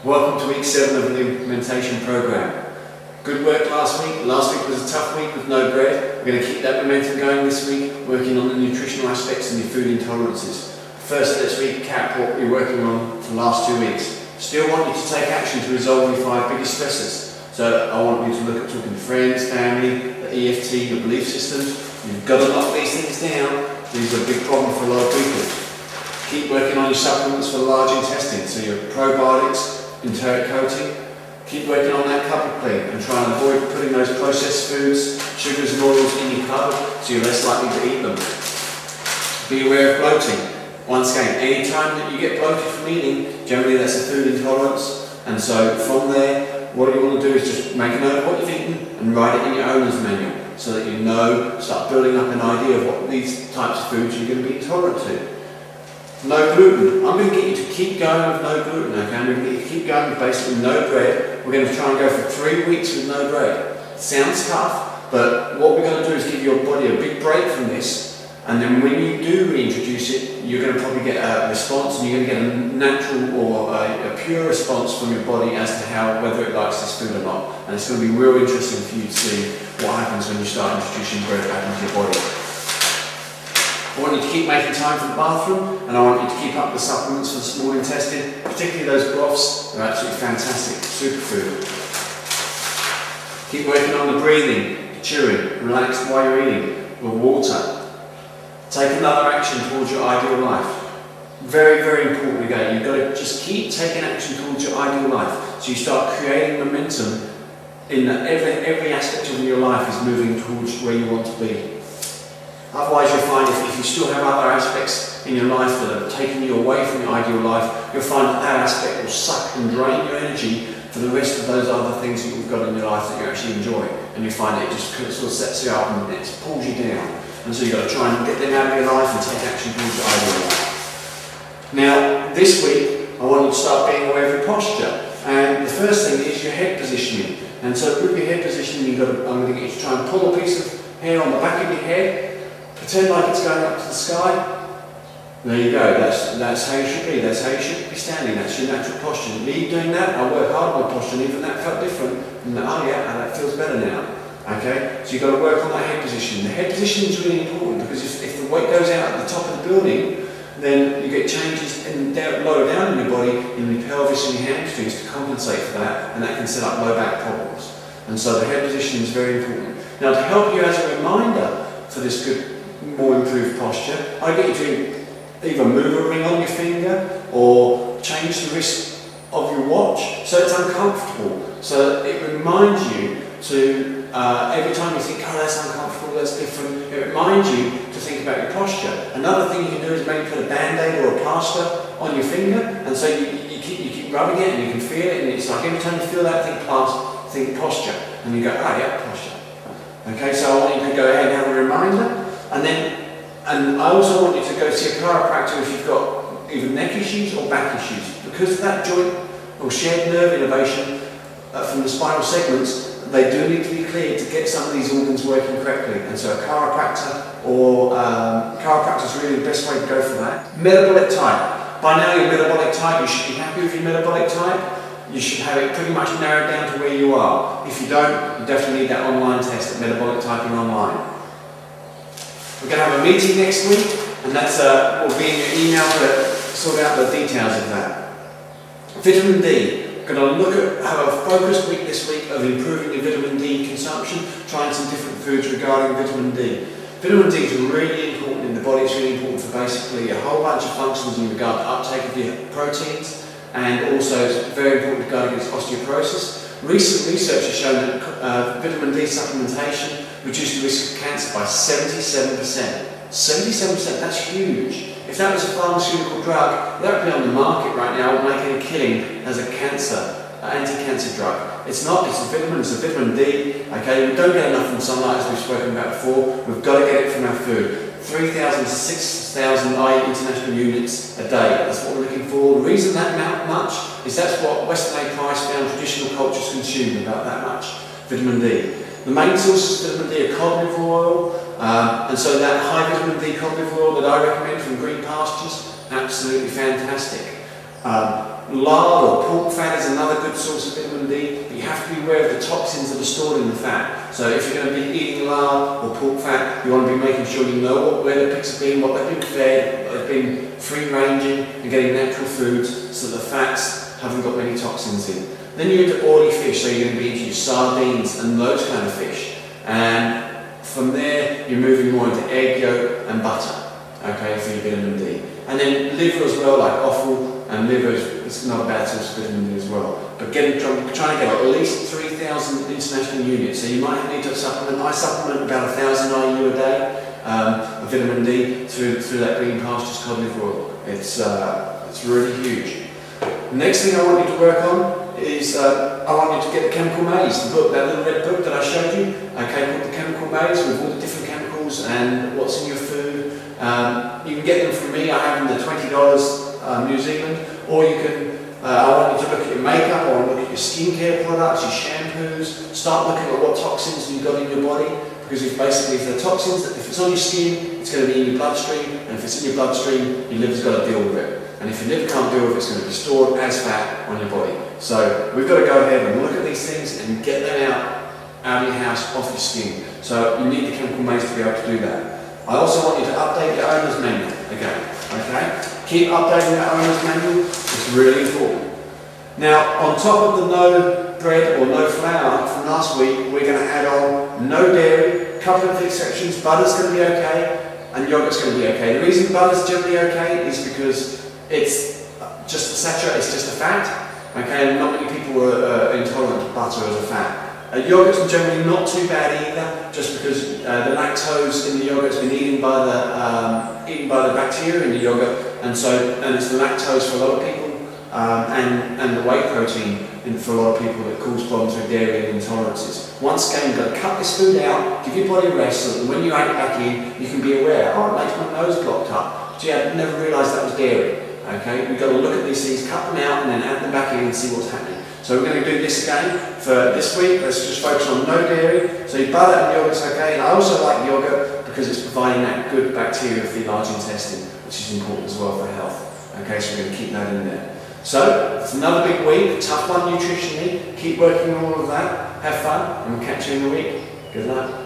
Welcome to week 7 of the implementation program. Good work last week. Last week was a tough week with no bread. We're going to keep that momentum going this week, working on the nutritional aspects and your food intolerances. First, let's recap what we're working on for the last 2 weeks. Still want you to take action to resolve your 5 biggest stressors. So I want you to look at talking to friends, family, the EFT, your belief systems. You've got to lock these things down. These are a big problem for a lot of people. Keep working on your supplements for the large intestine, so your probiotics, enteric coating. Keep working on that cupboard clean and try and avoid putting those processed foods, sugars and oils in your cupboard so you're less likely to eat them. Be aware of bloating. Once again, any time that you get bloated from eating, generally that's a food intolerance, and so from there, what you want to do is just make a note of what you've eaten and write it in your owner's manual so that you know, start building up an idea of what these types of foods you're going to be intolerant to. No gluten. I'm going to get you to keep going with no gluten, okay? I'm going to get you to keep going with basically no bread. We're going to try and go for 3 weeks with no bread. Sounds tough, but what we're going to do is give your body a big break from this, and then when you do reintroduce it, you're going to probably get a response, and you're going to get a natural or a pure response from your body as to whether it likes this food or not. And it's going to be real interesting for you to see what happens when you start introducing bread back into your body. I want you to keep making time for the bathroom, and I want you to keep up the supplements for the small intestine, particularly those broths. They're absolutely fantastic, superfood. Keep working on the breathing, chewing, relax while you're eating, the water. Take another action towards your ideal life. Very, very important again. You've got to just keep taking action towards your ideal life. So you start creating momentum in that every aspect of your life is moving towards where you want to be. Otherwise you'll find if you still have other aspects in your life that are taking you away from your ideal life, you'll find that aspect will suck and drain your energy for the rest of those other things that you've got in your life that you actually enjoy. And you find it just sort of sets you up and it pulls you down. And so you've got to try and get them out of your life and take action towards your ideal life. Now, this week, I want you to start being aware of your posture. And the first thing is your head positioning. And so with your head positioning, I'm going to get you to try and pull a piece of hair on the back of your head. Pretend like it's going up to the sky. There you go, that's how you should be, that's how you should be standing, that's your natural posture. Leave doing that, I work hard on my posture, and even that felt different. And oh yeah, and that feels better now. Okay, so you've got to work on that head position. The head position is really important because if the weight goes out at the top of the building, then you get changes lower down in your body, in your pelvis and your hamstrings to compensate for that, and that can set up low back problems. And so the head position is very important. Now to help you as a reminder for this good, more improved posture, I get you to either move a ring on your finger or change the wrist of your watch so it's uncomfortable. So it reminds you to, every time you think, oh that's uncomfortable, that's different, it reminds you to think about your posture. Another thing you can do is maybe put a band-aid or a plaster on your finger, and so you keep rubbing it and you can feel it, and it's like every time you feel that, think posture, and you go, oh yeah, posture. Okay, so I want you to go ahead and have a reminder. And I also want you to go see a chiropractor if you've got either neck issues or back issues. Because of that joint or shared nerve innervation from the spinal segments, they do need to be cleared to get some of these organs working correctly. And so a chiropractor chiropractor is really the best way to go for that. Metabolic type. By now your metabolic type, you should be happy with your metabolic type. You should have it pretty much narrowed down to where you are. If you don't, you definitely need that online test at Metabolic Typing Online. We're going to have a meeting next week, and that's will be in your email to sort out the details of that. Vitamin D. We're going to look at have a focused week this week of improving your vitamin D consumption, trying some different foods regarding vitamin D. Vitamin D is really important in the body. It's really important for basically a whole bunch of functions in regard to uptake of your proteins, and also it's very important to guard against osteoporosis. Recent research has shown that vitamin D supplementation reduced the risk of cancer by 77%. 77%, that's huge. If that was a pharmaceutical drug, that would be on the market right now, making a killing as a anti-cancer drug. It's not, it's a vitamin, it's a vitamin D. Okay, we don't get enough from sunlight as we've spoken about before. We've got to get it from our food. 3,000 to 6,000 international units a day. That's what we're looking for. The reason that much is that's what Weston A. Price found traditional cultures consume, about that much vitamin D. The main sources of vitamin D are cod liver oil, and so that high vitamin D cod liver oil that I recommend from Green Pastures, absolutely fantastic. Lard or pork fat is another good source of vitamin D, but you have to be aware of the toxins that are stored in the fat. So if you're going to be eating lard or pork fat, you want to be making sure you know where the pigs have been, what they've been fed, they've been free-ranging and getting natural foods so that the fats haven't got many toxins in. Then you're into oily fish, so you're going to be into your sardines and those kind of fish. And from there, you're moving more into egg yolk and butter, okay, for your vitamin D. And then liver as well, like offal and liver is not a bad source of vitamin D as well. But trying to get at least 3,000 international units. So you might need to supplement. I supplement about 1,000 IU a day of vitamin D through that green pastures cod liver oil. It's really huge. The next thing I want you to work on is I want you to get the Chemical Maze, the book, that little red book that I showed you, okay, called the Chemical Maze with all the different chemicals and what's in your food. You can get them from me. I have them at $20 New Zealand, or you can. I want you to look at your makeup, I want to look at your skincare products, your shampoos. Start looking at what toxins you've got in your body, because if the toxins, if it's on your skin, it's going to be in your bloodstream, and if it's in your bloodstream, your liver's got to deal with it. And if your liver can't deal with it, it's going to be stored as fat on your body. So we've got to go ahead and look at these things and get them out of your house, off your skin. So you need the Chemical Maze to be able to do that. I also want you to update your owner's manual again. Okay? Keep updating that owner's manual. It's really important. Now, on top of the no bread or no flour from last week, we're going to add on no dairy, a couple of exceptions. Butter's going to be okay, and yogurt's going to be okay. The reason butter's generally okay is because it's just a saturated, it's just a fat. Okay, and not many people are intolerant to butter as a fat. Yogurt's generally not too bad either, just because the lactose in the yogurt's been eaten by the bacteria in the yogurt, and it's the lactose for a lot of people, and the whey protein for a lot of people that cause problems with dairy and intolerances. Once again, you've got to cut this food out, give your body a rest, so that when you add it back in, you can be aware. Oh, it makes my nose blocked up. Gee, I never realised that was dairy. Okay, we've got to look at these things, cut them out, and then add them back in and see what's happening. So we're going to do this again for this week. Let's just focus on no dairy. So your butter and yogurt's okay. And I also like yogurt because it's providing that good bacteria for the large intestine, which is important as well for health. Okay, so we're going to keep that in there. So it's another big week, tough one nutritionally. Keep working on all of that. Have fun, and we'll catch you in a week. Good luck.